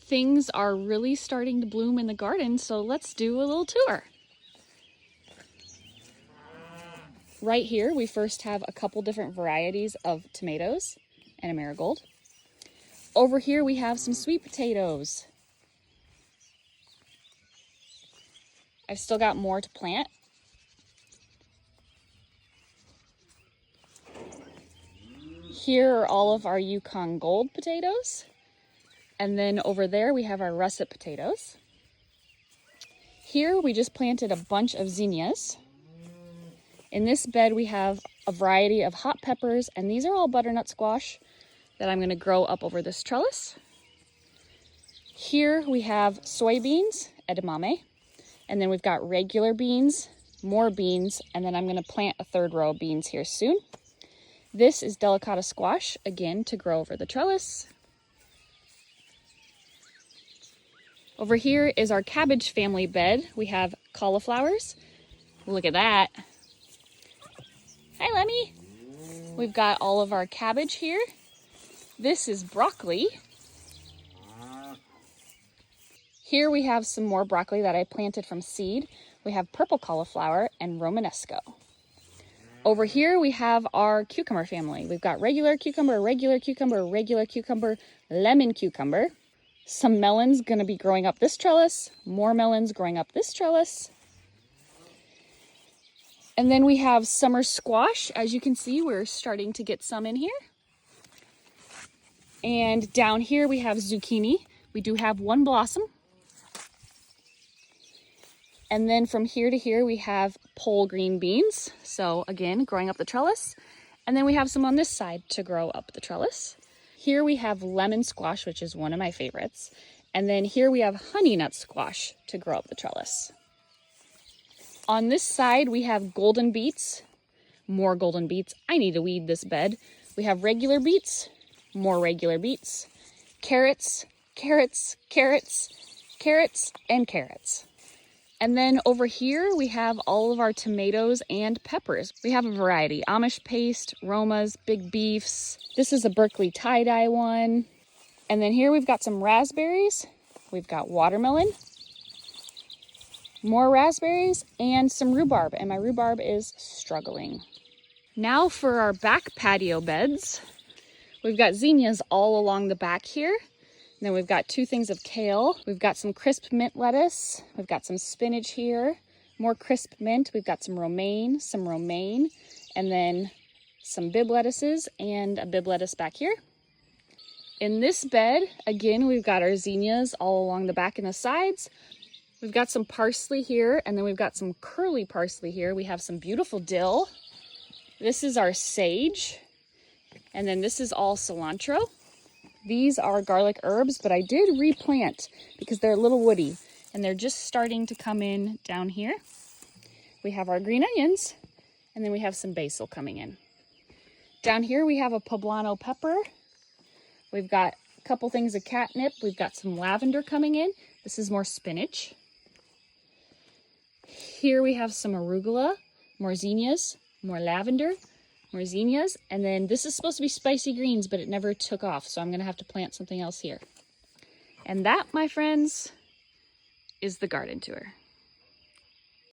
things are really starting to bloom in the garden, so let's do a little tour. Right here, we first have a couple different varieties of tomatoes and a marigold. Over here, we have some sweet potatoes. I've still got more to plant. Here are all of our Yukon Gold potatoes. And then over there, we have our russet potatoes. Here, we just planted a bunch of zinnias. In this bed, we have a variety of hot peppers, and these are all butternut squash that I'm going to grow up over this trellis. Here we have soybeans, edamame, and then we've got regular beans, more beans, and then I'm going to plant a third row of beans here soon. This is delicata squash, again, to grow over the trellis. Over here is our cabbage family bed. We have cauliflowers. Look at that. Hi, Lemmy. We've got all of our cabbage here. This is broccoli. Here we have some more broccoli that I planted from seed. We have purple cauliflower and Romanesco. Over here we have our cucumber family. We've got regular cucumber, regular cucumber, regular cucumber, lemon cucumber. Some melons gonna be growing up this trellis, more melons growing up this trellis. And then we have summer squash. As you can see, we're starting to get some in here. And down here we have zucchini. We do have one blossom. And then from here to here we have pole green beans. So again, growing up the trellis. And then we have some on this side to grow up the trellis. Here we have lemon squash, which is one of my favorites. And then here we have honey nut squash to grow up the trellis. On this side, we have golden beets, more golden beets. I need to weed this bed. We have regular beets, more regular beets, carrots, carrots, carrots, carrots, and carrots. And then over here, we have all of our tomatoes and peppers. We have a variety, Amish paste, Romas, big beefs. This is a Berkeley tie-dye one. And then here we've got some raspberries. We've got watermelon, more raspberries, and some rhubarb, and my rhubarb is struggling. Now for our back patio beds. We've got zinnias all along the back here. And then we've got two things of kale. We've got some crisp mint lettuce. We've got some spinach here, more crisp mint. We've got some romaine, and then some Bibb lettuces and a Bibb lettuce back here. In this bed, again, we've got our zinnias all along the back and the sides. We've got some parsley here, and then we've got some curly parsley here. We have some beautiful dill. This is our sage, and then this is all cilantro. These are garlic herbs, but I did replant because they're a little woody, and they're just starting to come in down here. We have our green onions, and then we have some basil coming in. Down here we have a poblano pepper. We've got a couple things of catnip. We've got some lavender coming in. This is more spinach. Here we have some arugula, more zinnias, more lavender, more zinnias, and then this is supposed to be spicy greens, but it never took off, so I'm gonna have to plant something else here. And that, my friends, is the garden tour.